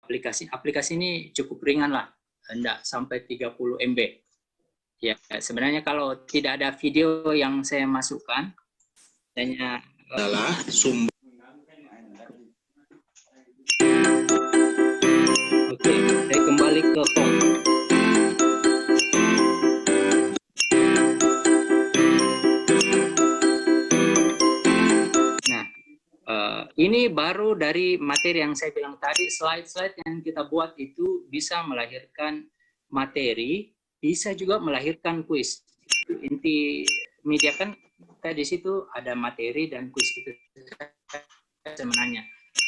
aplikasi ini cukup ringan lah, enggak sampai 30 MB. Ya, sebenarnya kalau tidak ada video yang saya masukkan, hanya adalah sumber. Oke, saya kembali ke home. Nah, ini baru dari materi yang saya bilang tadi, slide-slide yang kita buat itu bisa melahirkan materi, bisa juga melahirkan kuis. Inti media kan di situ ada materi dan kuis itu sebenarnya.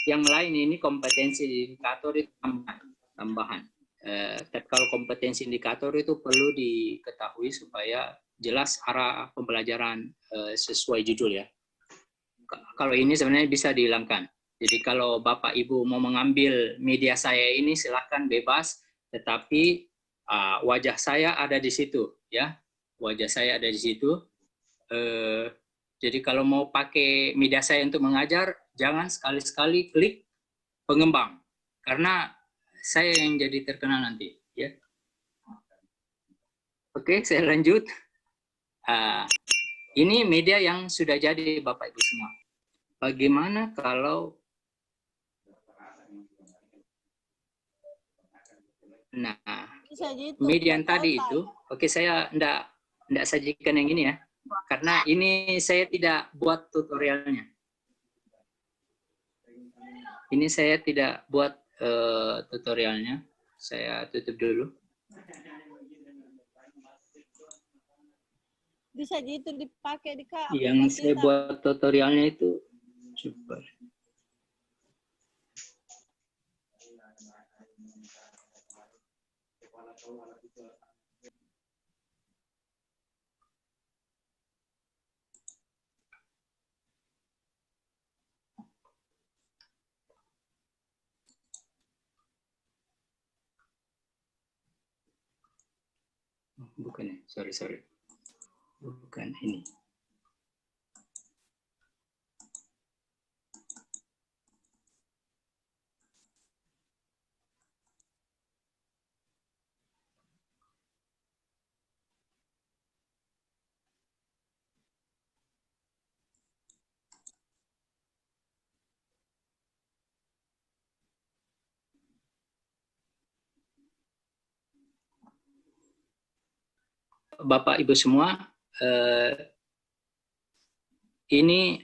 Yang lain ini kompetensi indikator itu tambahan. Kalau kompetensi indikator itu perlu diketahui supaya jelas arah pembelajaran sesuai judul ya. Kalau ini sebenarnya bisa dihilangkan. Jadi kalau Bapak Ibu mau mengambil media saya ini silahkan bebas, tetapi wajah saya ada di situ ya. Wajah saya ada di situ. Jadi kalau mau pakai media saya untuk mengajar, jangan sekali-sekali klik pengembang, karena saya yang jadi terkenal nanti. Ya. Oke, saya lanjut. Ini media yang sudah jadi Bapak Ibu semua. Bagaimana kalau media yang tadi itu, oke saya enggak sajikan yang ini ya. Karena ini saya tidak buat tutorialnya. Ini saya tidak buat tutorialnya. Saya tutup dulu. Bisa gitu dipakai di yang saya buat tutorialnya itu coba. Bukan ya, sorry. Bukan ini. Bapak Ibu semua, ini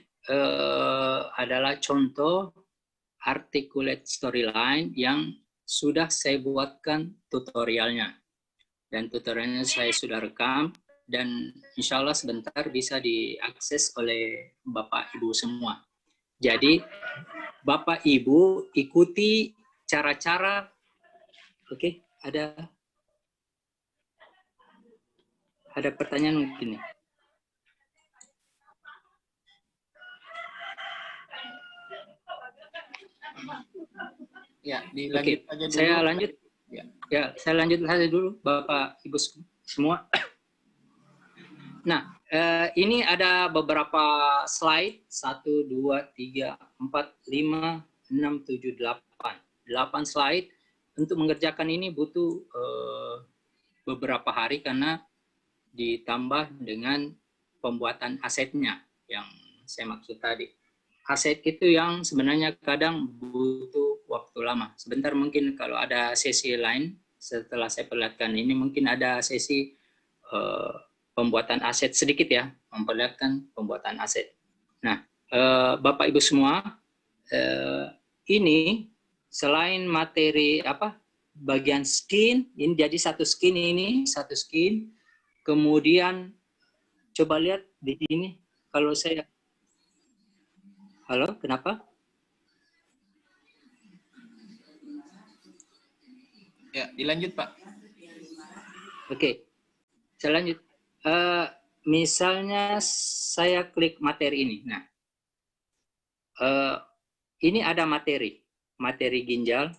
adalah contoh articulate storyline yang sudah saya buatkan tutorialnya. Dan tutorialnya saya sudah rekam dan insya Allah sebentar bisa diakses oleh Bapak Ibu semua. Jadi Bapak Ibu ikuti cara-cara, oke, ada pertanyaan mungkin nih. Ya, dilanjut aja dulu. Saya lanjut. Ya, saya lanjut saja dulu, Bapak Ibu semua. Nah, ini ada beberapa slide. 1, 2, 3, 4, 5, 6, 7, 8. 8 slide. Untuk mengerjakan ini butuh beberapa hari karena ditambah dengan pembuatan asetnya yang saya maksud tadi. Aset itu yang sebenarnya kadang butuh waktu lama. Sebentar mungkin kalau ada sesi lain setelah saya perlihatkan ini mungkin ada sesi pembuatan aset sedikit ya, memperlihatkan pembuatan aset. Nah, Bapak Ibu semua, ini selain materi bagian skin, ini jadi satu skin. Kemudian coba lihat di sini, kalau saya, halo, kenapa? Ya, dilanjut Pak. Oke, saya lanjut. Misalnya saya klik materi ini. Nah, ini ada materi ginjal.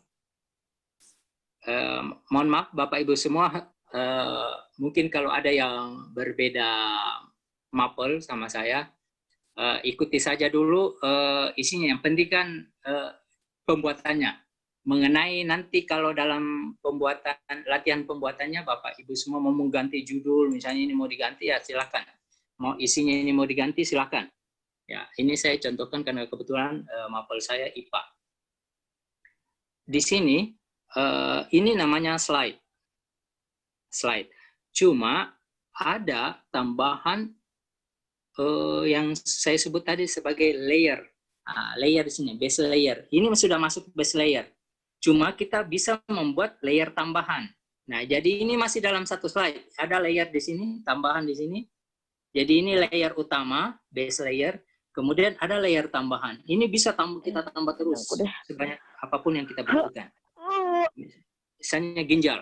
Mohon maaf Bapak Ibu semua, mungkin kalau ada yang berbeda mapel sama saya, ikuti saja dulu isinya. Yang penting kan pembuatannya. mengenai nanti kalau dalam latihan pembuatannya Bapak Ibu semua mau mengganti judul, misalnya ini mau diganti ya silakan. Mau isinya ini mau diganti silakan. Ya, ini saya contohkan karena kebetulan mapel saya IPA. Di sini ini namanya slide. Cuma ada tambahan yang saya sebut tadi sebagai layer. Layer di sini, base layer. Ini sudah masuk base layer. Cuma kita bisa membuat layer tambahan. Nah, jadi ini masih dalam satu slide. Ada layer di sini, tambahan di sini. Jadi ini layer utama, base layer. Kemudian ada layer tambahan. Ini bisa kita tambah terus sebanyak apapun yang kita butuhkan. Misalnya ginjal,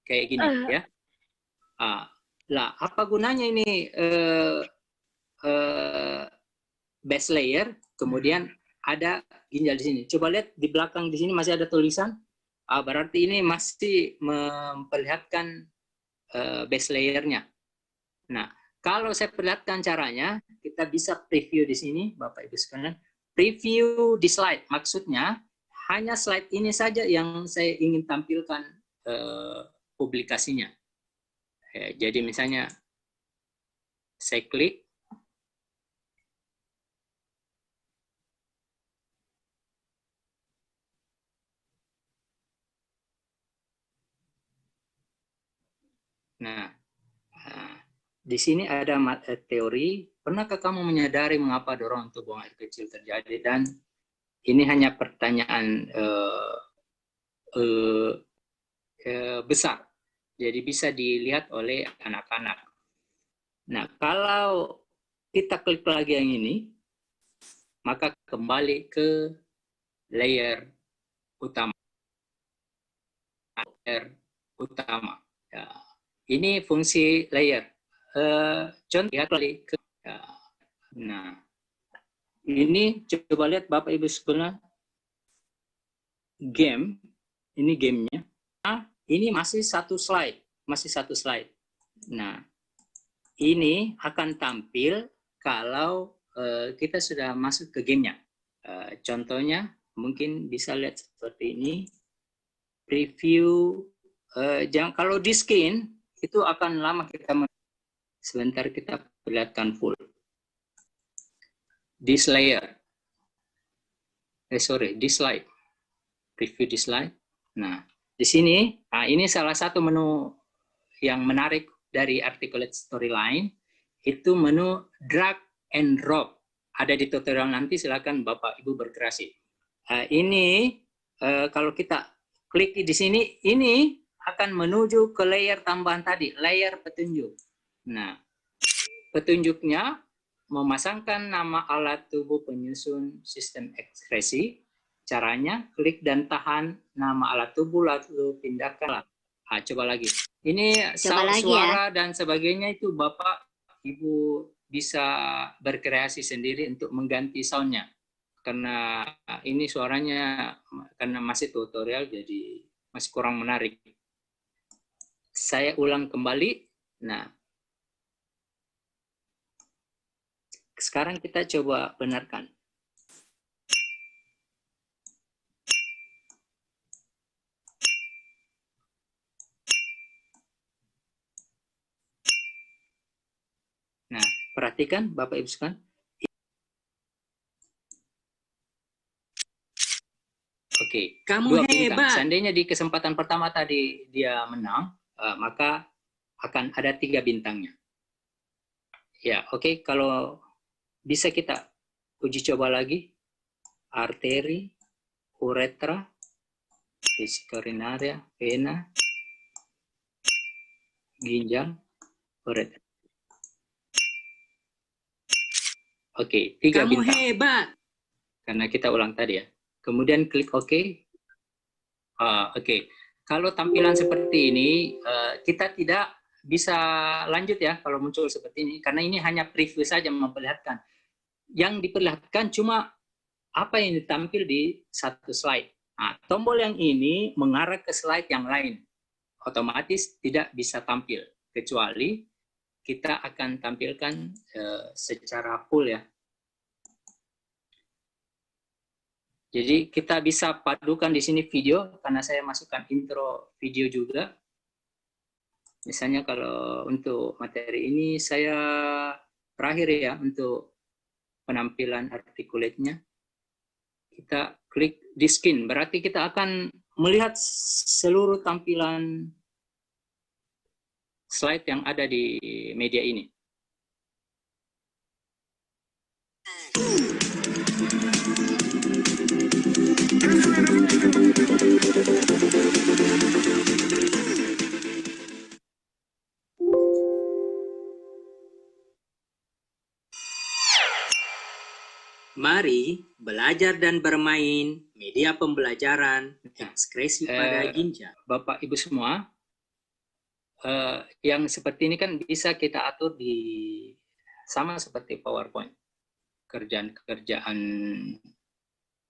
kayak gini ya. Lah, apa gunanya ini base layer? Kemudian ada ginjal di sini. Coba lihat di belakang di sini masih ada tulisan. Berarti ini masih memperlihatkan base layernya. Nah, kalau saya perlihatkan caranya, kita bisa preview di sini, Bapak Ibu sekalian. Preview di slide, maksudnya hanya slide ini saja yang saya ingin tampilkan publikasinya. Jadi misalnya saya klik. Nah, di sini ada teori. Pernahkah kamu menyadari mengapa dorongan untuk buang air kecil terjadi? Dan ini hanya pertanyaan besar. Jadi bisa dilihat oleh anak-anak. Nah, kalau kita klik lagi yang ini, maka kembali ke layer utama. Ya. Ini fungsi layer. Contoh lihat kali ke. Nah, ini coba lihat Bapak Ibu sekalian. Game, ini gamenya. Ini masih satu slide. Nah, ini akan tampil kalau kita sudah masuk ke gamenya. Contohnya, mungkin bisa lihat seperti ini. Preview, kalau di skin, itu akan lama kita sebentar kita perlihatkan full. This layer. This slide. Preview di slide. Nah, di sini, ini salah satu menu yang menarik dari Articulate Storyline, itu menu drag and drop. Ada di tutorial nanti, silakan Bapak Ibu berkreasi. Ini kalau kita klik di sini, ini akan menuju ke layer tambahan tadi, layer petunjuk. Nah, petunjuknya memasangkan nama alat tubuh penyusun sistem ekspresi. Caranya, klik dan tahan nama alat tubuh, lalu pindahkan. Coba lagi. Ini suara dan sebagainya itu Bapak Ibu bisa berkreasi sendiri untuk mengganti soundnya. Karena ini suaranya, karena masih tutorial, jadi masih kurang menarik. Saya ulang kembali. Nah, sekarang kita coba benarkan. Nah, perhatikan Bapak Ibu sekalian. Oke, kamu hebat. Seandainya di kesempatan pertama tadi dia menang, maka akan ada 3 bintangnya. Ya, oke. Kalau bisa kita uji coba lagi. Arteri, uretra, vesika urinaria, vena, ginjal, uretra. Oke, 3 kamu bintang. Hebat. Karena kita ulang tadi ya. Kemudian klik OK. Oke. Kalau tampilan seperti ini, kita tidak bisa lanjut ya kalau muncul seperti ini. Karena ini hanya preview saja memperlihatkan. Yang diperlihatkan cuma apa yang ditampil di satu slide. Nah, tombol yang ini mengarah ke slide yang lain. Otomatis tidak bisa tampil. Kecuali kita akan tampilkan secara full ya. Jadi kita bisa padukan di sini video, karena saya masukkan intro video juga. Misalnya kalau untuk materi ini saya terakhir ya untuk penampilan articulate-nya. Kita klik di skin, berarti kita akan melihat seluruh tampilan slide yang ada di media ini. Mari belajar dan bermain media pembelajaran ekspresi pada Ginja. Bapak Ibu semua, yang seperti ini kan bisa kita atur di sama seperti PowerPoint, kerjaan-kerjaan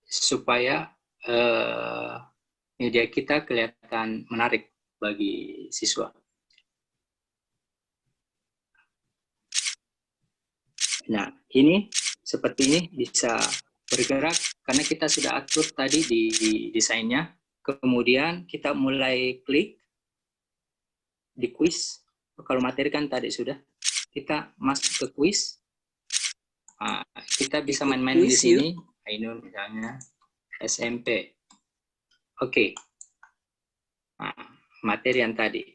supaya media kita kelihatan menarik bagi siswa. Nah, ini seperti ini bisa bergerak karena kita sudah atur tadi di desainnya. Kemudian kita mulai klik di quiz. Kalau materi kan tadi sudah. Kita masuk ke quiz. Kita bisa main-main di sini. Ainun misalnya SMP. Oke. Materi yang tadi.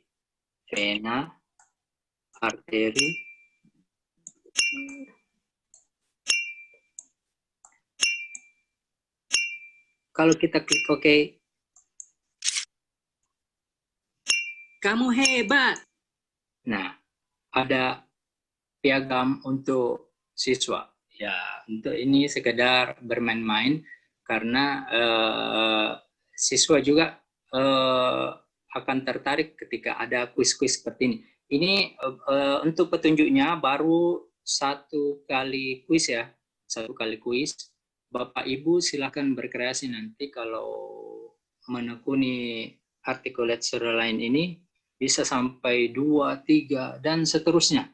Vena, arteri. Kalau kita klik OK, kamu hebat. Nah, ada piagam untuk siswa. Ya, untuk ini sekedar bermain-main karena siswa juga akan tertarik ketika ada kuis-kuis seperti ini. Ini untuk petunjuknya baru 1 kali kuis ya, 1 kali kuis. Bapak Ibu silakan berkreasi nanti kalau menekuni articulate storyline ini bisa sampai 2, 3 dan seterusnya.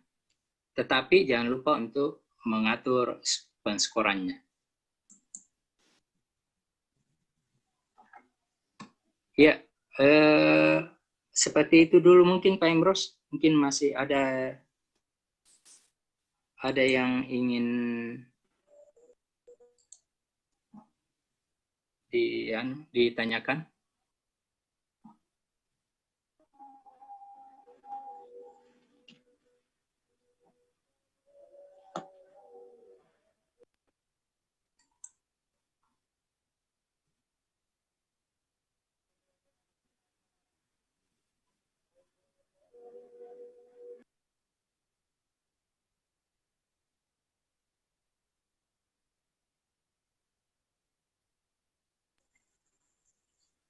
Tetapi jangan lupa untuk mengatur penskorannya. Ya, seperti itu dulu mungkin Pak Imros. Mungkin masih ada yang ingin ditanyakan?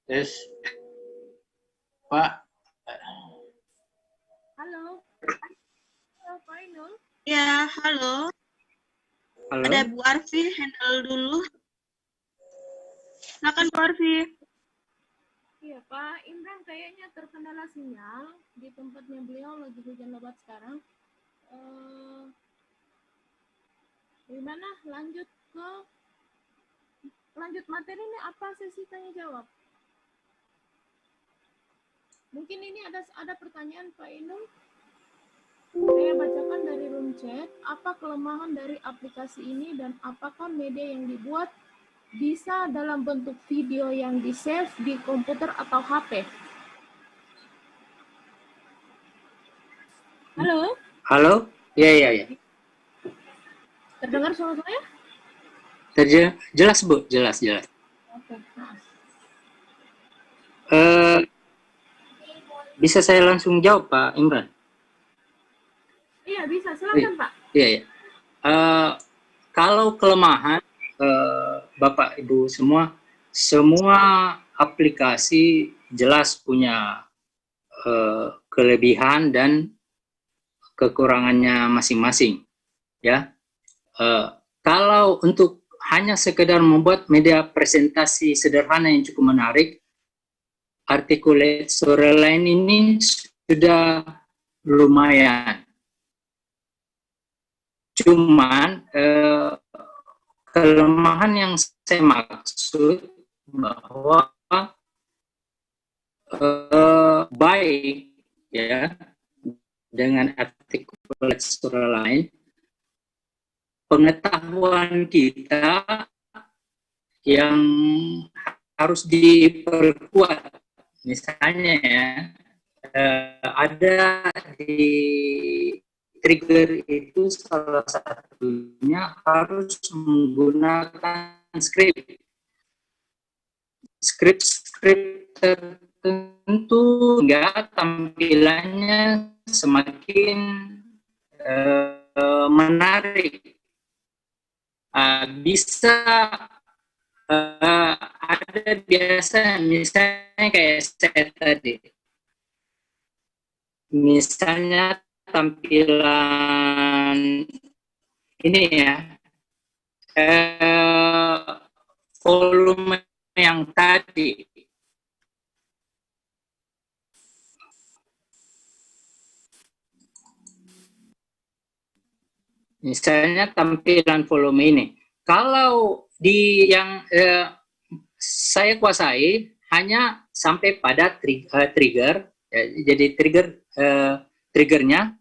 Tes. Pak. Halo. Halo, Pak Ainul. Ya, halo. Halo. Ada Bu Arfi, handle dulu. Silakan Bu Arfi. Iya, Pak Imran kayaknya terkendala sinyal di tempatnya beliau lagi hujan lebat sekarang. Gimana lanjut materi ini apa sesi tanya jawab? Mungkin ini ada pertanyaan Pak Ainul. Saya bacakan dari room chat, apa kelemahan dari aplikasi ini dan apakah media yang dibuat bisa dalam bentuk video yang di-save di komputer atau HP? Halo? Halo? Ya. Terdengar suara saya? Jelas Bu, jelas. Oke. Bisa saya langsung jawab Pak Imran? Iya bisa, silakan Pak. Iya. Kalau kelemahan Bapak Ibu semua aplikasi jelas punya kelebihan dan kekurangannya masing-masing, ya. Kalau untuk hanya sekedar membuat media presentasi sederhana yang cukup menarik, articulate storyline ini sudah lumayan. Cuman kelemahan yang saya maksud bahwa baik ya dengan artikulat struktural lain, pengetahuan kita yang harus diperkuat. Misalnya ya, ada di trigger itu salah satunya harus menggunakan script tertentu hingga tampilannya semakin menarik. Bisa ada biasa misalnya kayak saya tadi, misalnya tampilan ini ya, volume yang tadi, misalnya tampilan volume ini, kalau di yang saya kuasai hanya sampai pada trigger, ya, jadi triggernya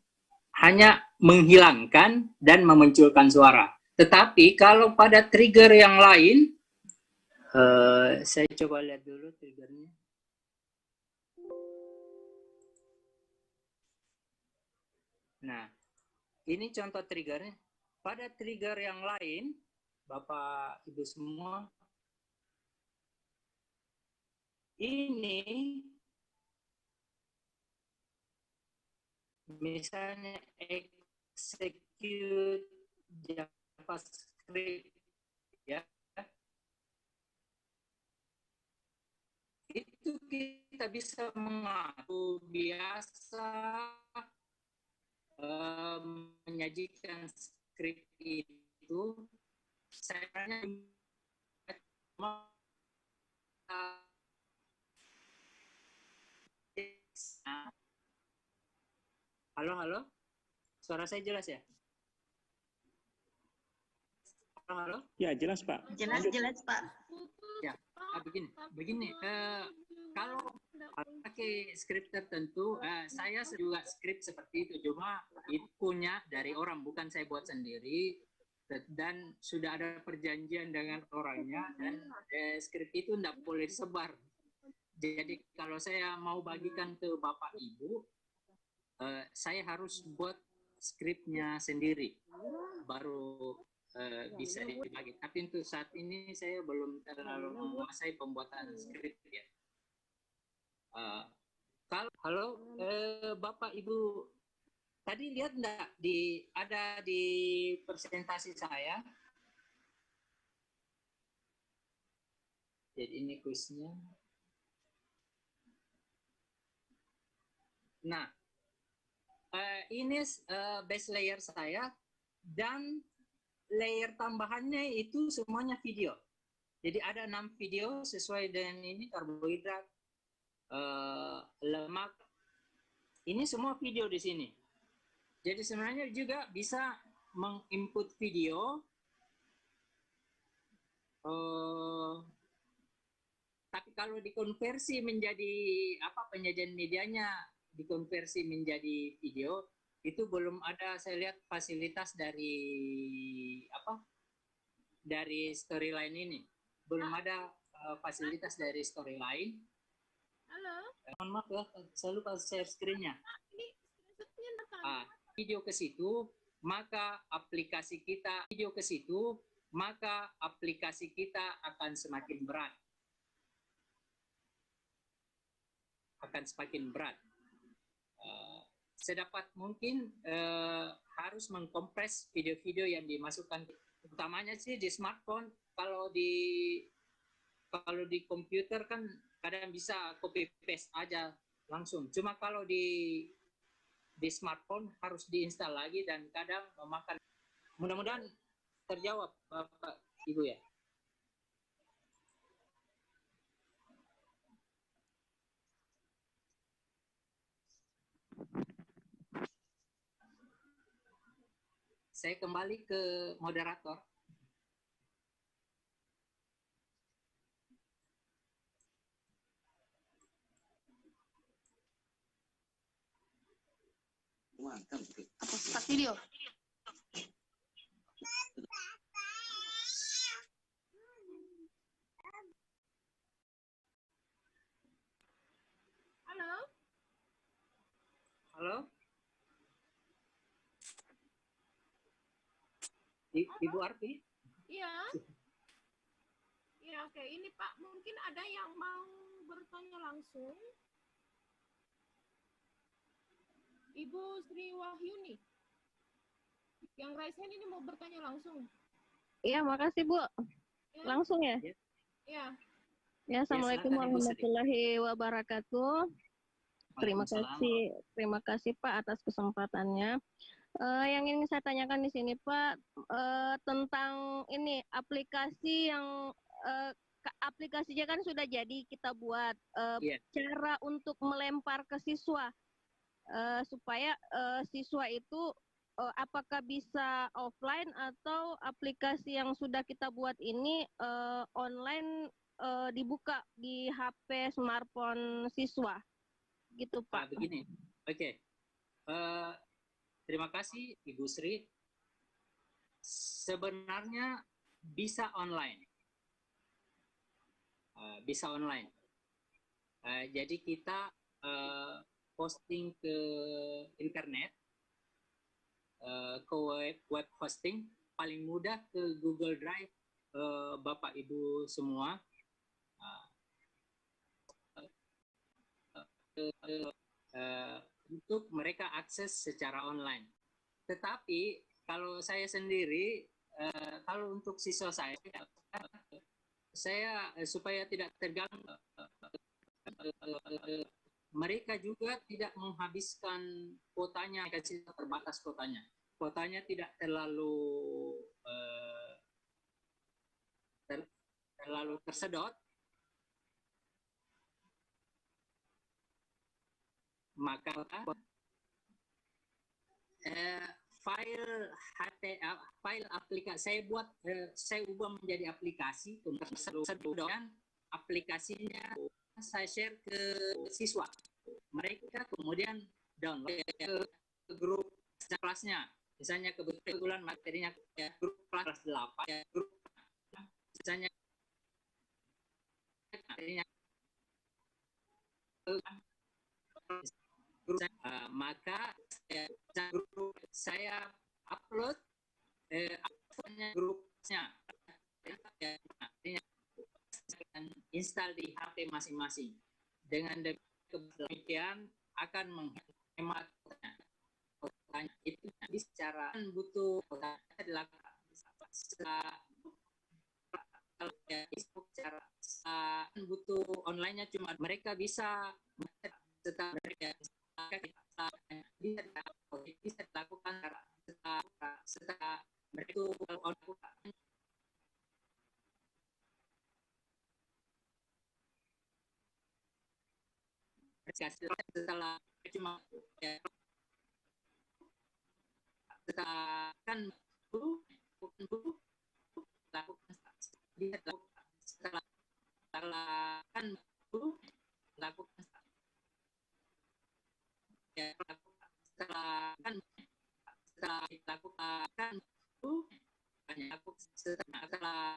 hanya menghilangkan dan memunculkan suara. Tetapi kalau pada trigger yang lain, saya coba lihat dulu triggernya. Nah, ini contoh triggernya. Pada trigger yang lain, Bapak Ibu semua, ini misalnya execute JavaScript ya, itu kita bisa mengatur biasa menyajikan script itu. Saya halo, suara saya jelas ya? Halo? Ya, jelas Pak. Jelas Pak. Ya, begini. Kalau pakai script tertentu, saya juga script seperti itu, cuma itu punya dari orang, bukan saya buat sendiri, dan sudah ada perjanjian dengan orangnya, dan script itu tidak boleh disebar. Jadi kalau saya mau bagikan ke Bapak Ibu, saya harus buat skripnya sendiri, baru bisa dibagi. Tapi untuk saat ini saya belum terlalu menguasai pembuatan skrip ya. Halo, Bapak Ibu, tadi lihat enggak ada di presentasi saya? Jadi ini kuisnya. Nah, ini base layer saya, dan layer tambahannya itu semuanya video. Jadi ada 6 video sesuai dengan ini, karbohidrat, lemak. Ini semua video di sini. Jadi sebenarnya juga bisa menginput video, tapi kalau dikonversi menjadi penyajian medianya dikonversi menjadi video, itu belum ada saya lihat fasilitas dari dari Storyline ini. Belum ada fasilitas dari Storyline. Halo. Mohon maaf ya, saya lupa share screen-nya. Ini screenshot-nya video ke situ, maka aplikasi kita akan semakin berat. Sedapat mungkin harus mengkompres video-video yang dimasukkan, utamanya sih di smartphone. Kalau di komputer kan kadang bisa copy paste aja langsung. Cuma kalau di smartphone harus diinstal lagi dan kadang memakan. Mudah-mudahan terjawab Bapak Ibu ya. Saya kembali ke moderator. Apa start video? Halo? Halo? Ibu Arti? Iya. Iya, oke. Ini Pak, mungkin ada yang mau bertanya langsung. Ibu Sri Wahyuni. Yang raise hand ini mau bertanya langsung. Iya, makasih Bu. Ya? Langsung ya? Ya. Ya, Assalamualaikum silakan, Ibu Sri. warahmatullahi wabarakatuh. Terima Waalaikumsalam. kasih Pak atas kesempatannya. Yang ingin saya tanyakan di sini Pak, tentang ini aplikasi yang aplikasinya kan sudah jadi kita buat, Iya. cara untuk melempar ke siswa, supaya siswa itu apakah bisa offline atau aplikasi yang sudah kita buat ini online, dibuka di HP smartphone siswa, gitu Pak. Begini, oke. Terima kasih Ibu Sri. Sebenarnya bisa online. Bisa online. Jadi kita posting ke internet, ke web hosting, paling mudah ke Google Drive, Bapak Ibu semua. Untuk mereka akses secara online. Tetapi kalau saya sendiri, kalau untuk siswa saya supaya tidak terganggu, mereka juga tidak menghabiskan kuotanya, kasih terbatas kuotanya. Kuotanya tidak terlalu tersedot. Maka file aplikasi saya buat, saya ubah menjadi aplikasi, kemudian aplikasinya saya share ke siswa. Mereka kemudian download ke grup kelasnya. Misalnya kebetulan materinya grup kelas 8, grup misalnya materinya maka saya upload grupnya, install di HP masing-masing. Dengan demikian akan menghemat kotanya. Itu secara butuh kotanya dilakukan secara butuh online-nya cuma mereka bisa setelah mereka bisa dilakukan setelah mereka setelah cuma setelah kan lakukan setelah kan lakukan setelah kan setelah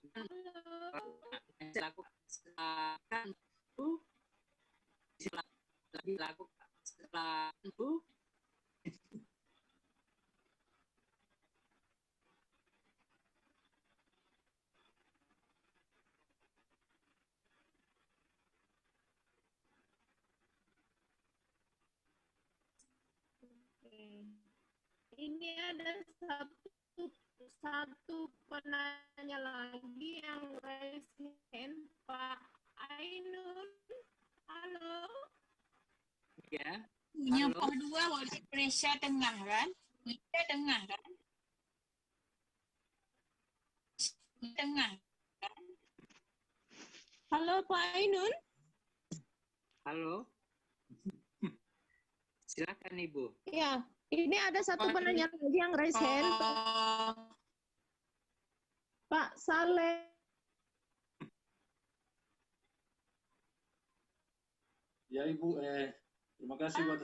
dilakukan setelah kan dilakukan setelah Ini ada satu penanya lagi yang raise hand, Pak Ainun. Halo. Ya. Yang kedua waktu Indonesia Tengah kan? Indonesia Tengah kan? Tengah kan? Halo Pak Ainun. Halo. Silakan Ibu. Ya, ini ada satu penanya lagi yang raise hand. Pak Saleh. Ya Ibu, terima kasih buat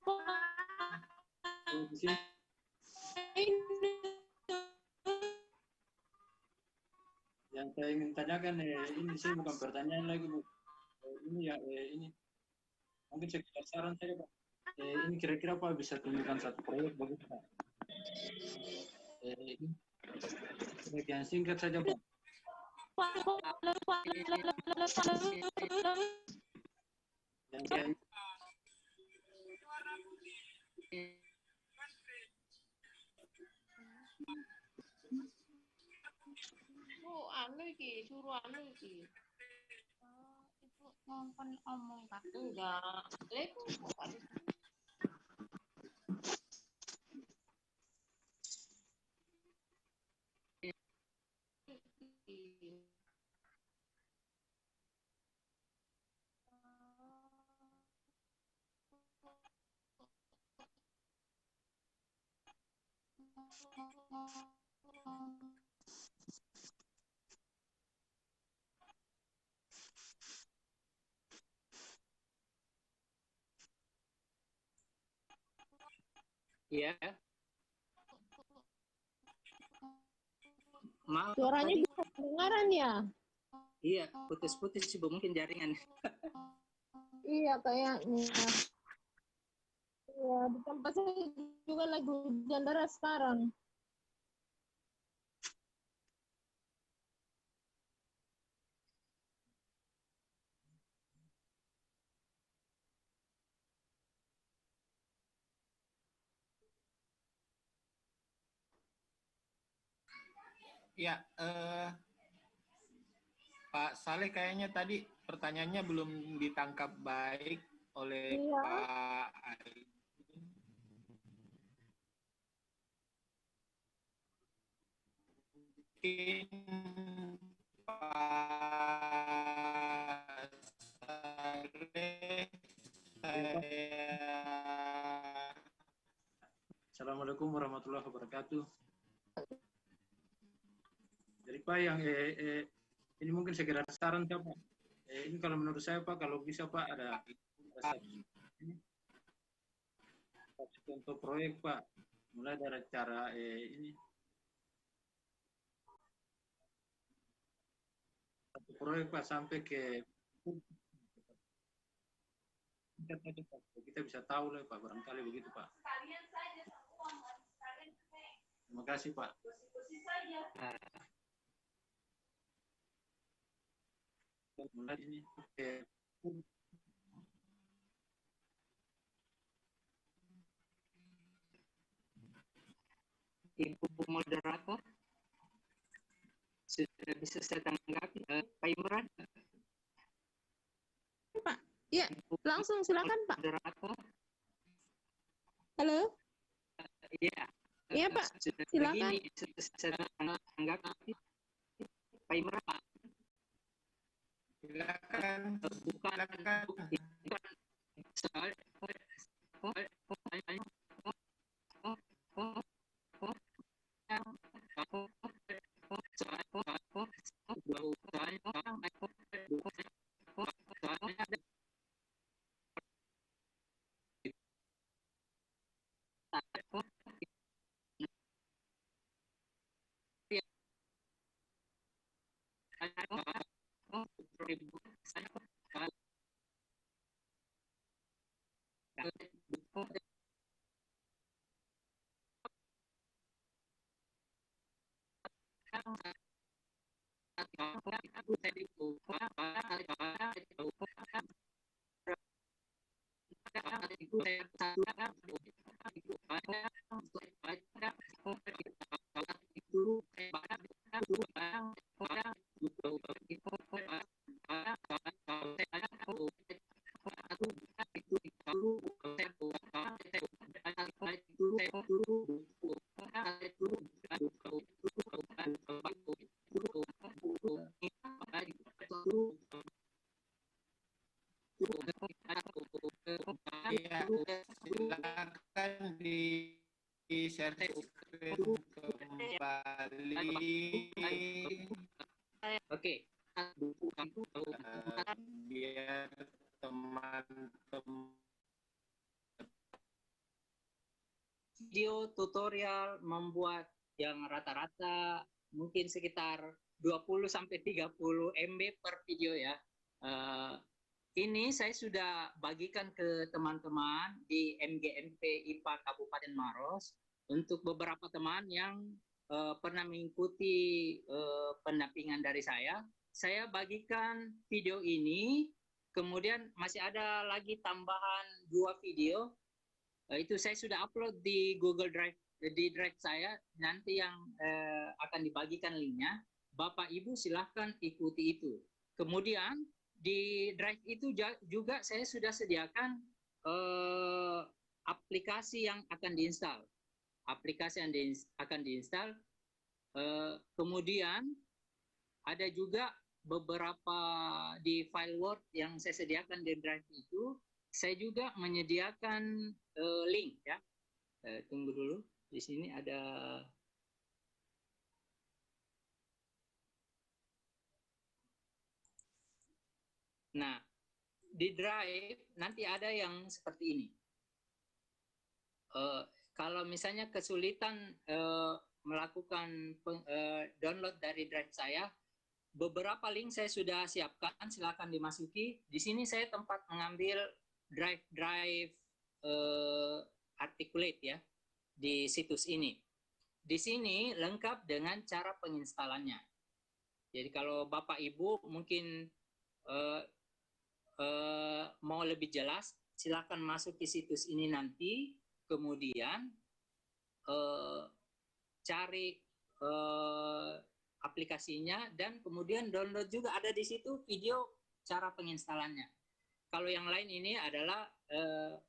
Halo. Di sini yang saya ingin tanyakan ini sih bukan pertanyaan lagi Bu. Ini ya ini mungkin sekedar saran saja Pak. Ini kira-kira Pak bisa tunjukkan satu proyek begitu Pak. Ini bagian singkat saja Pak. Yang saya suruh iki. Itu ngomong omong aku udah Iya. Maaf. Suaranya bisa kedengaran ya? Iya, putus-putus sih Bu, mungkin jaringan. Iya kayaknya. Iya, di tempat saya juga lagi hujan deras sekarang. Ya, Pak Saleh kayaknya tadi pertanyaannya belum ditangkap baik oleh Iya. Pak Ali. Mungkin Pak Saleh Assalamualaikum warahmatullahi wabarakatuh. Jadi Pak yang ini mungkin segera saran Pak. Ini kalau menurut saya Pak, kalau bisa Pak ada untuk proyek Pak, mulai dari cara ini satu proyek Pak sampai ke kita bisa tahu lah Pak, barangkali begitu Pak. Terima kasih Pak. Mulai ini Ibu moderator sudah bisa saya tanggapi, Pak Imran. Pak, iya, langsung silakan Pak. Moderator. Halo? Iya. Iya Pak, Sudah silakan. begini, sudah saya tanggapi, Pak Imran. Silakan. Bukan soal Ya, silakan di share screen kembali. Oke. Biar teman-teman video tutorial membuat yang rata-rata mungkin sekitar 20 sampai 30 MB per video ya. Ini saya sudah bagikan ke teman-teman di MGMP IPA Kabupaten Maros untuk beberapa teman yang pernah mengikuti pendampingan dari saya. Saya bagikan video ini, kemudian masih ada lagi tambahan 2 video. Itu saya sudah upload di Google Drive, di Drive saya. Nanti yang akan dibagikan linknya, Bapak Ibu silahkan ikuti itu. Kemudian di Drive itu juga saya sudah sediakan aplikasi yang akan diinstal. Aplikasi yang akan diinstal. Kemudian ada juga beberapa di file Word yang saya sediakan di Drive itu, saya juga menyediakan link ya. Tunggu dulu, di sini ada. Nah, di Drive nanti ada yang seperti ini. Kalau misalnya kesulitan melakukan download dari Drive saya, beberapa link saya sudah siapkan, silakan dimasuki. Di sini saya tempat mengambil drive Articulate ya di situs ini. Di sini lengkap dengan cara penginstalannya. Jadi kalau Bapak Ibu mungkin mau lebih jelas, silakan masuk ke situs ini nanti, kemudian cari aplikasinya, dan kemudian download juga ada di situ video cara penginstalannya. Kalau yang lain ini adalah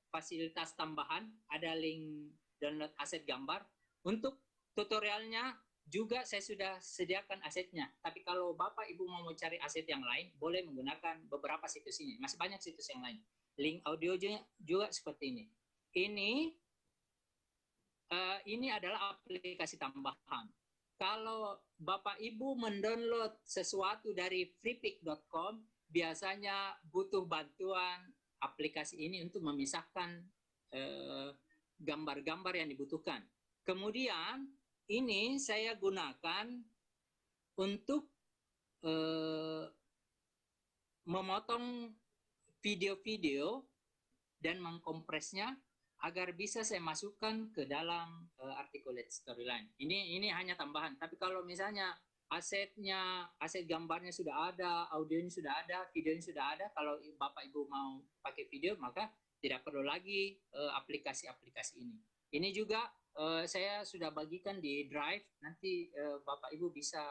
fasilitas tambahan, ada link download aset gambar. Untuk tutorialnya juga saya sudah sediakan asetnya. Tapi kalau Bapak Ibu mau cari aset yang lain, boleh menggunakan beberapa situs ini. Masih banyak situs yang lain. Link audio juga seperti ini. Ini adalah aplikasi tambahan. Kalau Bapak Ibu mendownload sesuatu dari freepik.com, biasanya butuh bantuan aplikasi ini untuk memisahkan gambar-gambar yang dibutuhkan. Kemudian ini saya gunakan untuk memotong video-video dan mengkompresnya agar bisa saya masukkan ke dalam Articulate Storyline. Ini hanya tambahan. Tapi kalau misalnya aset gambarnya sudah ada, audionya sudah ada, videonya sudah ada, kalau Bapak Ibu mau pakai video, maka tidak perlu lagi aplikasi-aplikasi ini. Ini juga saya sudah bagikan di Drive, nanti Bapak Ibu bisa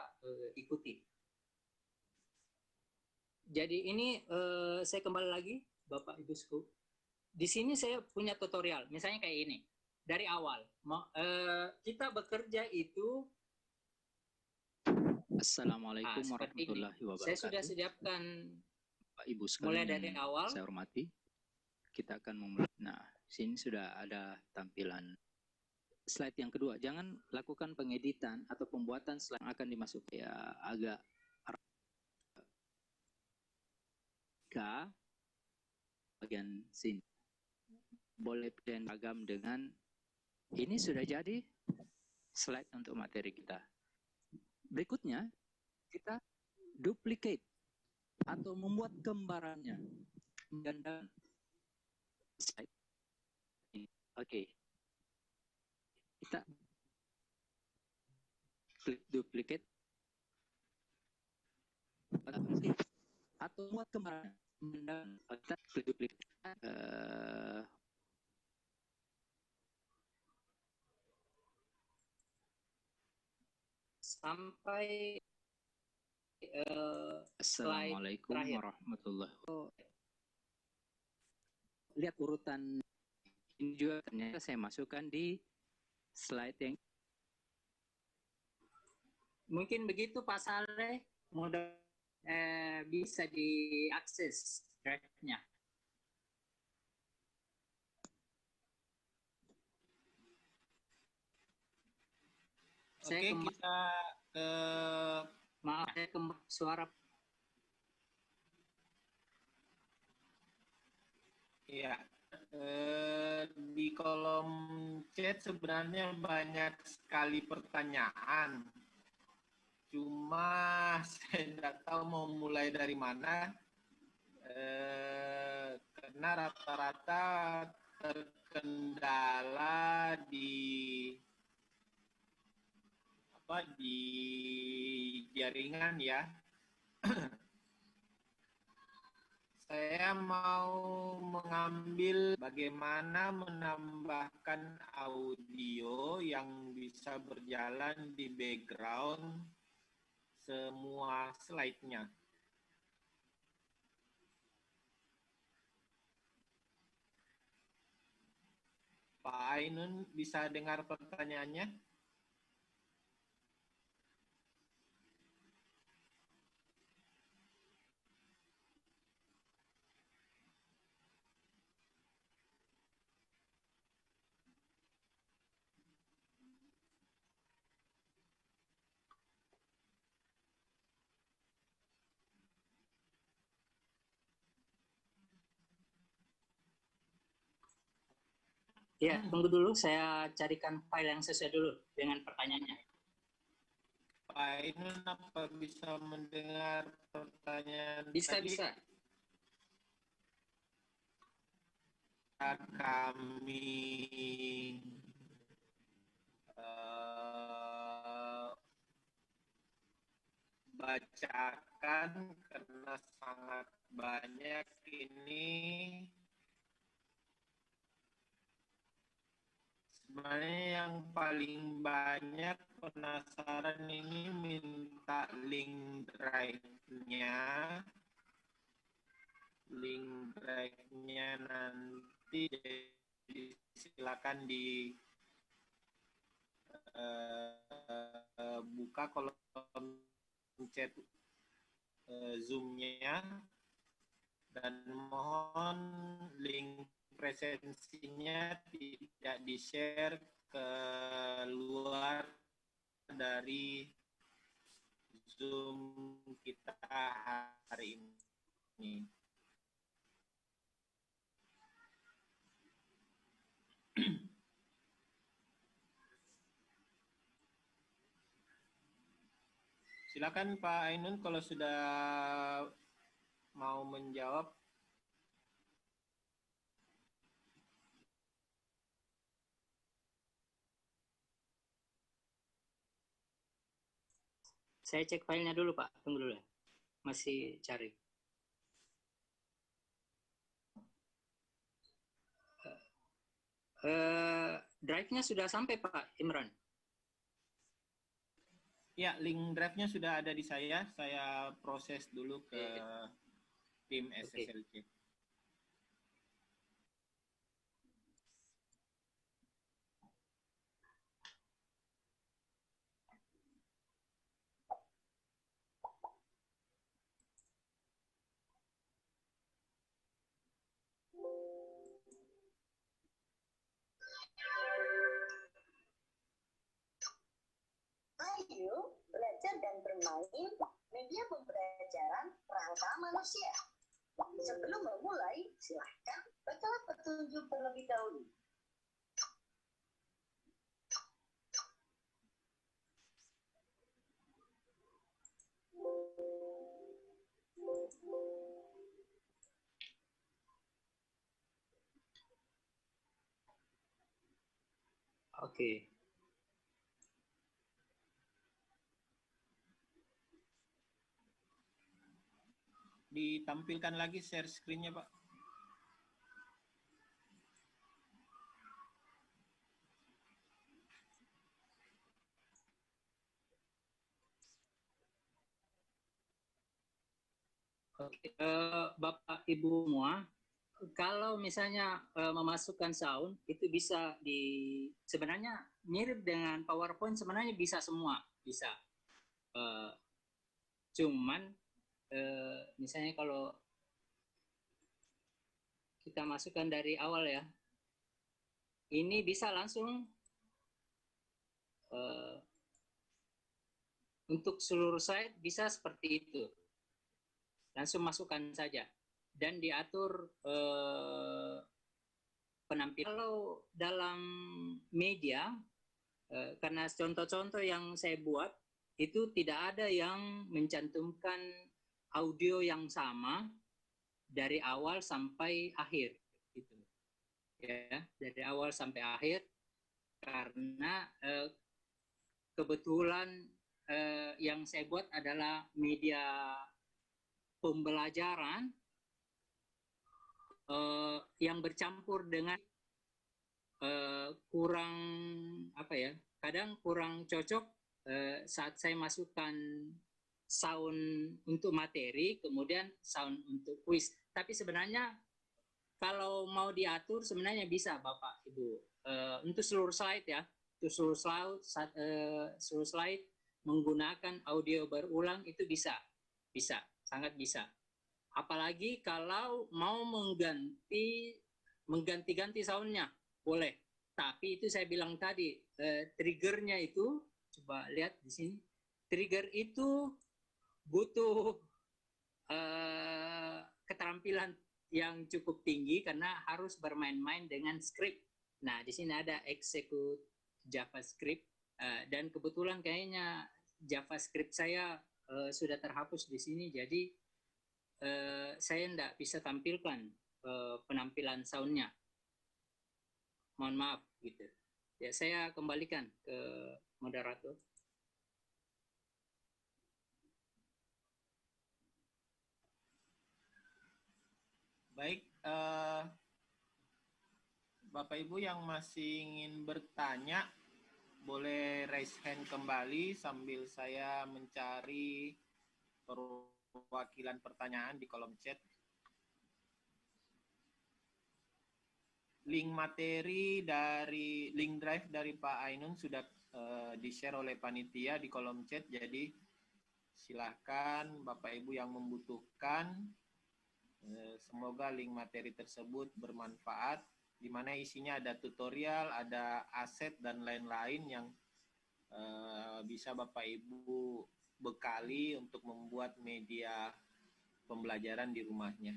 ikuti. Jadi ini saya kembali lagi, Bapak Ibu Sku. Di sini saya punya tutorial, misalnya kayak ini. Dari awal, kita bekerja itu. Assalamualaikum warahmatullahi wabarakatuh. Saya sudah siapkan Pak Ibu sekalian, mulai dari awal. Saya hormati. Kita akan memulai. Nah, sini sudah ada tampilan slide yang kedua. Jangan lakukan pengeditan atau pembuatan slide yang akan dimasukkan ya agak ke bagian sini. Boleh pilih ragam dengan ini sudah jadi slide untuk materi kita. Berikutnya kita duplicate atau membuat gambarannya. Dan slide ini. Oke. Kita klik duplicate atau membuat gambarannya. Dan kita klik duplicate. Sampai Assalamualaikum warahmatullahi wabarakatuh. Lihat urutan ini juga ternyata saya masukkan di slide yang mungkin begitu Pak Saleh, mudah bisa diakses drive-nya. Oke, kita ke maaf saya suara. Iya, di kolom chat sebenarnya banyak sekali pertanyaan. Cuma saya tidak tahu mau mulai dari mana. Karena rata-rata terkendala di jaringan ya. Saya mau mengambil bagaimana menambahkan audio yang bisa berjalan di background semua slide-nya. Pak Ainun bisa dengar pertanyaannya? Ya, tunggu dulu, saya carikan file yang sesuai dulu dengan pertanyaannya. Pak Ainun apa bisa mendengar pertanyaan Bisa, tadi? bisa. Kami bacakan karena sangat banyak ini. Sebenarnya yang paling banyak penasaran ini minta link drive-nya. Link drive-nya nanti silakan di buka kolom chat Zoom-nya dan mohon link presensinya tidak di-share ke luar dari Zoom kita hari ini. Silakan Pak Ainun kalau sudah mau menjawab. Saya cek filenya dulu, Pak. Tunggu dulu ya. Masih cari. Drive-nya sudah sampai, Pak Imran? Ya, link drive-nya sudah ada di saya. Saya proses dulu ke tim SSLC. Ayo, belajar dan bermain media pembelajaran rangka manusia. Sebelum memulai, silahkan bacalah petunjuk terlebih dahulu. Oke. Ditampilkan lagi share screen-nya, Pak. Oke. Bapak Ibu semua, kalau misalnya memasukkan sound itu bisa sebenarnya mirip dengan PowerPoint, sebenarnya bisa semua, bisa. Cuman misalnya kalau kita masukkan dari awal ya, ini bisa langsung untuk seluruh slide bisa seperti itu, langsung masukkan saja dan diatur penampilan. Kalau dalam media, karena contoh-contoh yang saya buat itu tidak ada yang mencantumkan audio yang sama dari awal sampai akhir, gitu ya, dari awal sampai akhir, karena kebetulan yang saya buat adalah media pembelajaran yang bercampur dengan kurang apa ya, kadang kurang cocok saat saya masukkan sound untuk materi, kemudian sound untuk kuis. Tapi sebenarnya kalau mau diatur sebenarnya bisa Bapak Ibu. Untuk seluruh slide ya, untuk seluruh slide menggunakan audio berulang itu bisa, sangat bisa. Apalagi kalau mau mengganti-ganti soundnya, boleh. Tapi itu saya bilang tadi, triggernya itu, coba lihat di sini, trigger itu butuh keterampilan yang cukup tinggi karena harus bermain-main dengan script. Nah, di sini ada execute JavaScript, dan kebetulan kayaknya JavaScript saya sudah terhapus di sini, jadi saya tidak bisa tampilkan penampilan soundnya. Mohon maaf gitu. Ya, saya kembalikan ke moderator. Baik, Bapak Ibu yang masih ingin bertanya, boleh raise hand kembali sambil saya mencari perwakilan pertanyaan di kolom chat. Link materi dari link drive dari Pak Ainun sudah di-share oleh panitia di kolom chat, jadi silahkan Bapak Ibu yang membutuhkan, semoga link materi tersebut bermanfaat, di mana isinya ada tutorial, ada aset dan lain-lain yang bisa Bapak Ibu bekali untuk membuat media pembelajaran di rumahnya.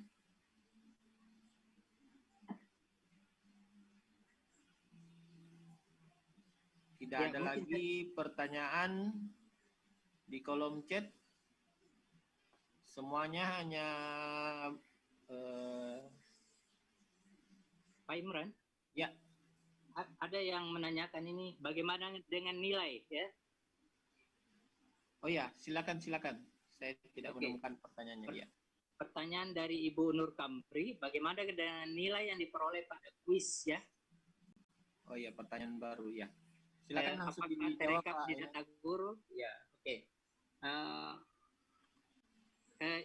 Tidak ada lagi pertanyaan di kolom chat. Semuanya hanya Pak Imran? Ya. Ada yang menanyakan ini, bagaimana dengan nilai ya? Oh ya, silakan. Saya tidak menemukan pertanyaannya. Ya. Pertanyaan dari Ibu Nur Kampri, bagaimana dengan nilai yang diperoleh pada kuis ya? Oh ya, pertanyaan baru ya. Silakan langsung apakah dijawab terekap Pak. di data guru? Ya, oke.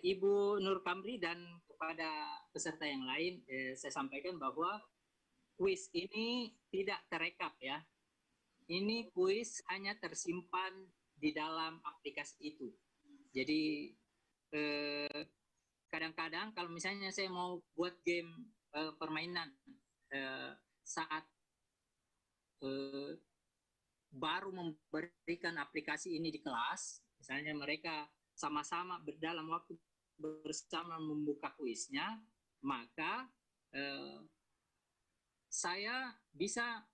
Ibu Nur Kamri dan kepada peserta yang lain, saya sampaikan bahwa kuis ini tidak terekap ya. Ini kuis hanya tersimpan di dalam aplikasi itu. Jadi kadang-kadang kalau misalnya saya mau buat game permainan saat baru memberikan aplikasi ini di kelas, misalnya mereka sama-sama dalam waktu bersama membuka kuisnya, maka saya bisa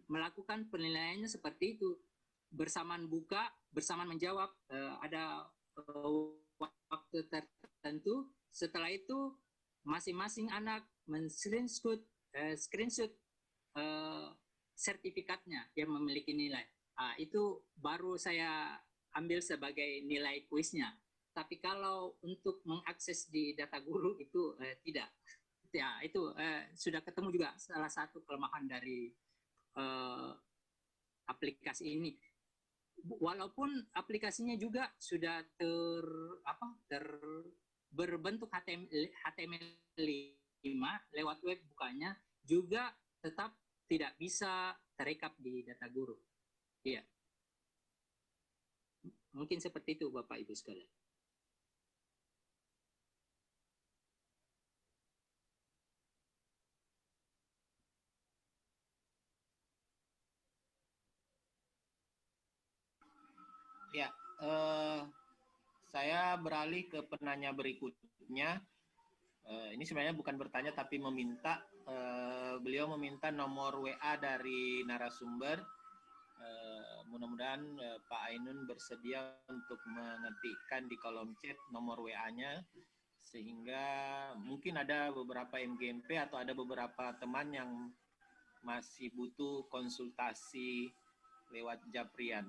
melakukan penilaiannya seperti itu, bersamaan buka, bersamaan menjawab, ada waktu tertentu. Setelah itu masing-masing anak men-screenshot sertifikatnya yang memiliki nilai. Itu baru saya ambil sebagai nilai kuisnya. Tapi kalau untuk mengakses di data guru itu tidak. Ya, itu sudah ketemu juga salah satu kelemahan dari aplikasi ini. Walaupun aplikasinya juga sudah berbentuk HTML5 lewat web bukanya, juga tetap tidak bisa terekap di data guru. Iya. Mungkin seperti itu Bapak Ibu sekalian. Ya, saya beralih ke penanya berikutnya. Ini sebenarnya bukan bertanya tapi meminta. Beliau meminta nomor WA dari narasumber. Mudah-mudahan Pak Ainun bersedia untuk mengetikkan di kolom chat nomor WA-nya, sehingga mungkin ada beberapa MGMP atau ada beberapa teman yang masih butuh konsultasi lewat Japrian.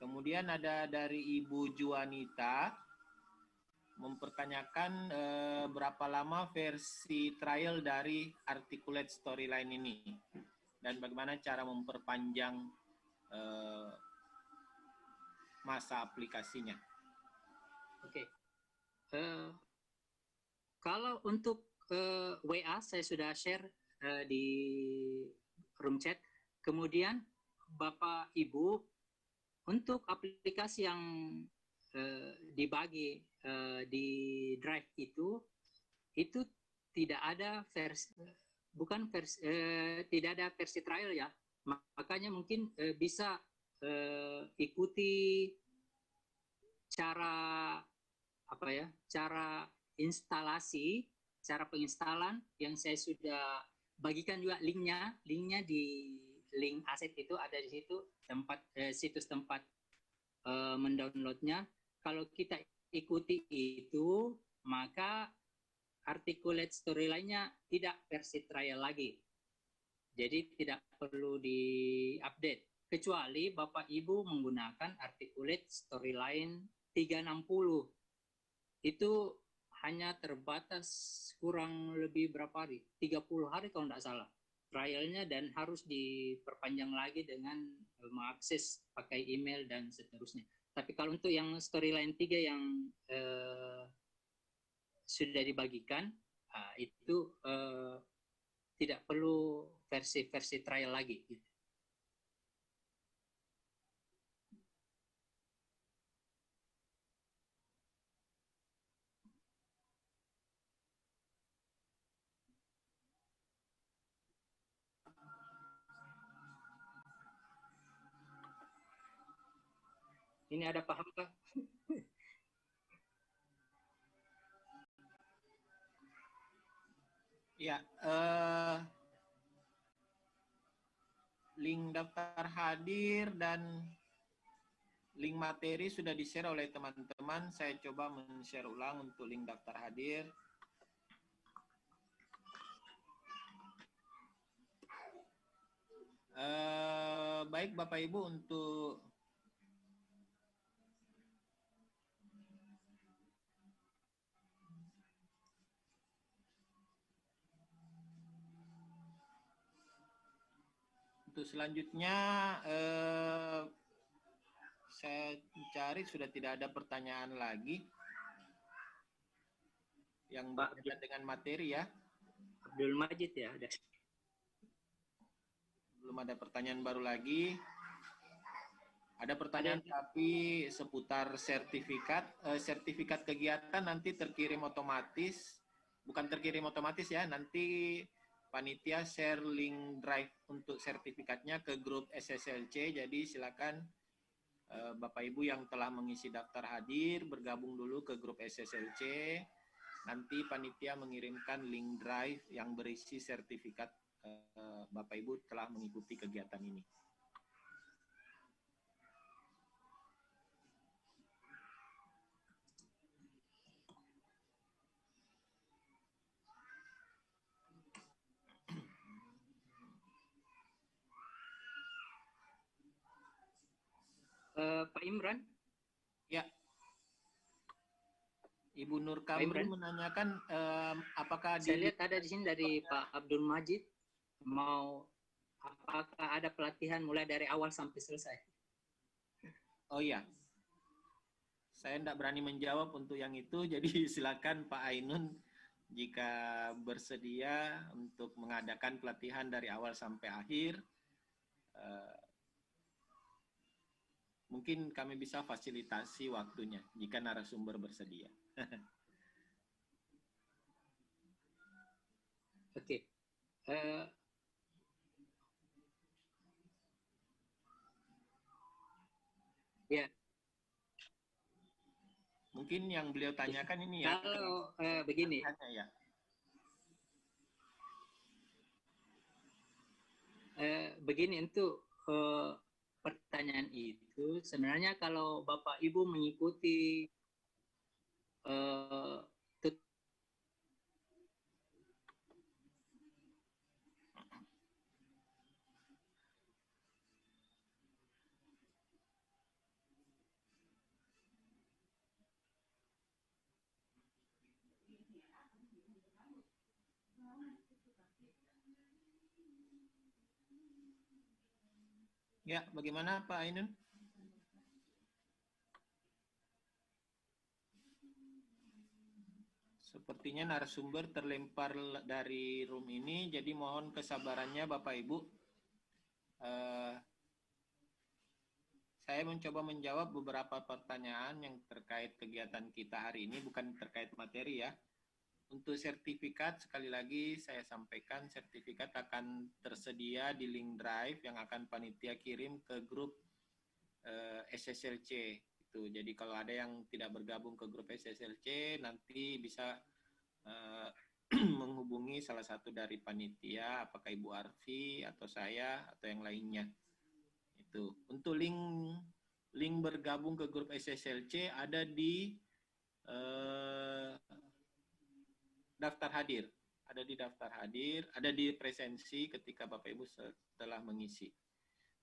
Kemudian ada dari Ibu Juanita mempertanyakan berapa lama versi trial dari articulate storyline ini dan bagaimana cara memperpanjang masa aplikasinya. Oke. Kalau untuk WA saya sudah share di room chat. Kemudian Bapak Ibu untuk aplikasi yang dibagi di Drive itu tidak ada tidak ada versi trial ya. Makanya mungkin bisa ikuti cara cara instalasi, cara penginstalan yang saya sudah bagikan juga linknya di link aset itu ada di situ situs tempat mendownloadnya. Kalau kita ikuti itu, maka articulate storyline-nya tidak versi trial lagi. Jadi tidak perlu di-update. Kecuali Bapak Ibu menggunakan articulate storyline 360. Itu hanya terbatas kurang lebih berapa hari? 30 hari kalau tidak salah. Trialnya dan harus diperpanjang lagi dengan mengakses pakai email dan seterusnya. Tapi kalau untuk yang storyline 3 yang sudah dibagikan, itu tidak perlu versi trial lagi. Ini ada paham Pak? Ya, link daftar hadir dan link materi sudah di-share oleh teman-teman. Saya coba men-share ulang untuk link daftar hadir. Baik Bapak Ibu, untuk selanjutnya saya cari sudah tidak ada pertanyaan lagi yang berkaitan dengan materi ya. Abdul Majid ya ada. Belum ada pertanyaan baru lagi. Ada pertanyaan tapi seputar sertifikat. Sertifikat kegiatan nanti terkirim otomatis. Bukan terkirim otomatis ya, nanti panitia share link Drive untuk sertifikatnya ke grup SSLC. Jadi silakan Bapak Ibu yang telah mengisi daftar hadir bergabung dulu ke grup SSLC. Nanti panitia mengirimkan link Drive yang berisi sertifikat Bapak Ibu telah mengikuti kegiatan ini. Pak Imran? Ya. Ibu Nur Kamri menanyakan apakah saya lihat ada di sini dari Pak Abdul Majid, mau apakah ada pelatihan mulai dari awal sampai selesai? Oh iya, saya tidak berani menjawab untuk yang itu, jadi silakan Pak Ainun jika bersedia untuk mengadakan pelatihan dari awal sampai akhir. Mungkin kami bisa fasilitasi waktunya jika narasumber bersedia. Oke. Mungkin mungkin yang beliau tanyakan ini ya. Kalau begini, ya. Begini untuk pertanyaan itu sebenarnya kalau Bapak Ibu mengikuti Ya, bagaimana Pak Ainun? Sepertinya narasumber terlempar dari room ini, jadi mohon kesabarannya Bapak Ibu. Saya mencoba menjawab beberapa pertanyaan yang terkait kegiatan kita hari ini, bukan terkait materi ya. Untuk sertifikat, sekali lagi saya sampaikan, sertifikat akan tersedia di link drive yang akan panitia kirim ke grup SSLC. Itu. Jadi kalau ada yang tidak bergabung ke grup SSLC, nanti bisa menghubungi salah satu dari panitia, apakah Ibu Arfi atau saya atau yang lainnya. Itu. Untuk link bergabung ke grup SSLC ada di daftar hadir, ada di presensi ketika Bapak Ibu setelah mengisi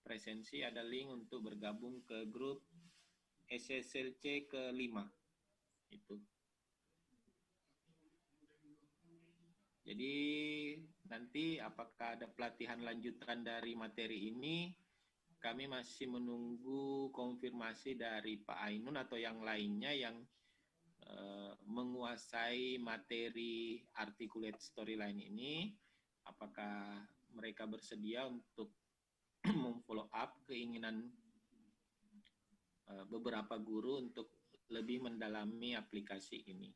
presensi ada link untuk bergabung ke grup SSLC ke-5 itu. Jadi nanti apakah ada pelatihan lanjutan dari materi ini, kami masih menunggu konfirmasi dari Pak Ainun atau yang lainnya yang menguasai materi articulate storyline ini, apakah mereka bersedia untuk memfollow up keinginan beberapa guru untuk lebih mendalami aplikasi ini.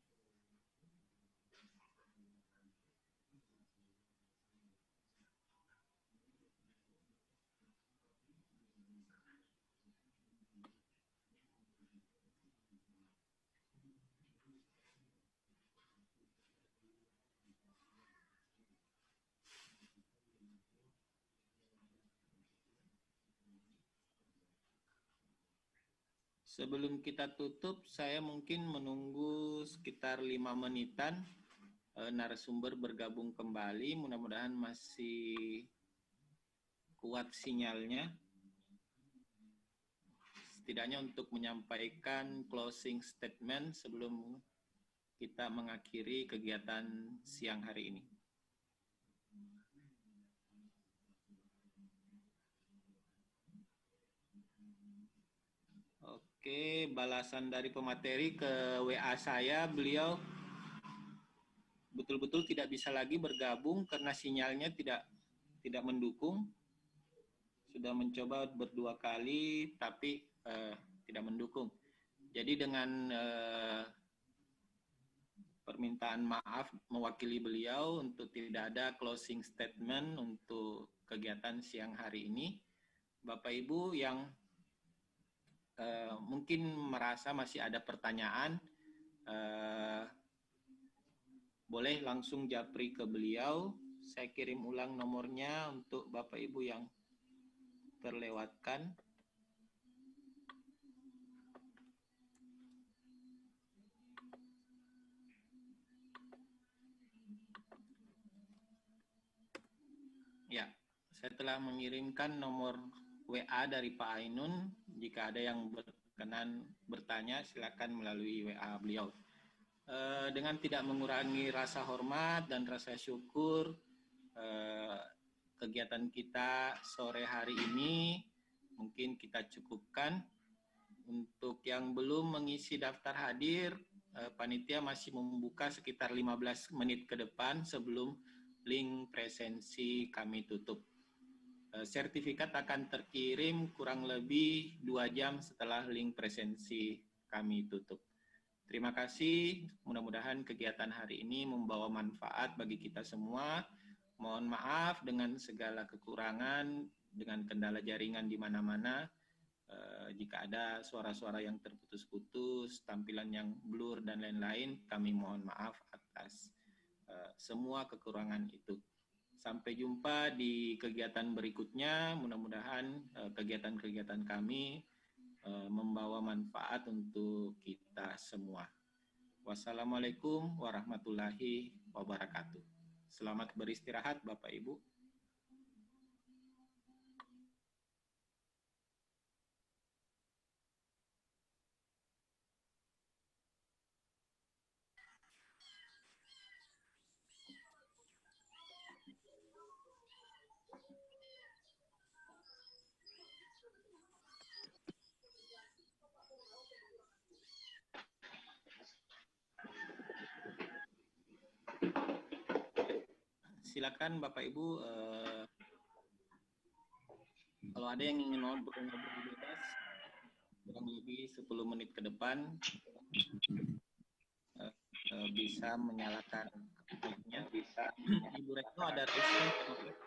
Sebelum kita tutup, saya mungkin menunggu sekitar 5 menitan narasumber bergabung kembali. Mudah-mudahan masih kuat sinyalnya. Setidaknya untuk menyampaikan closing statement sebelum kita mengakhiri kegiatan siang hari ini. Oke, balasan dari pemateri ke WA saya, beliau betul-betul tidak bisa lagi bergabung karena sinyalnya tidak mendukung. Sudah mencoba berdua kali, tapi tidak mendukung. Jadi dengan permintaan maaf mewakili beliau untuk tidak ada closing statement untuk kegiatan siang hari ini. Bapak Ibu yang mungkin merasa masih ada pertanyaan, boleh langsung japri ke beliau. Saya kirim ulang nomornya untuk Bapak Ibu yang terlewatkan. Ya, saya telah mengirimkan nomor WA dari Pak Ainun. Jika ada yang berkenan bertanya, silakan melalui WA beliau. Dengan tidak mengurangi rasa hormat dan rasa syukur, kegiatan kita sore hari ini mungkin kita cukupkan. Untuk yang belum mengisi daftar hadir, panitia masih membuka sekitar 15 menit ke depan sebelum link presensi kami tutup. Sertifikat akan terkirim kurang lebih 2 jam setelah link presensi kami tutup. Terima kasih, mudah-mudahan kegiatan hari ini membawa manfaat bagi kita semua. Mohon maaf dengan segala kekurangan, dengan kendala jaringan di mana-mana. Jika ada suara-suara yang terputus-putus, tampilan yang blur dan lain-lain, kami mohon maaf atas semua kekurangan itu. Sampai jumpa di kegiatan berikutnya. Mudah-mudahan kegiatan-kegiatan kami membawa manfaat untuk kita semua. Wassalamualaikum warahmatullahi wabarakatuh. Selamat beristirahat Bapak Ibu. Silakan Bapak Ibu, kalau ada yang ingin ngobrol bebas, kurang lebih 10 menit ke depan, bisa menyalakan mic-nya. Ibu Retno ada respon?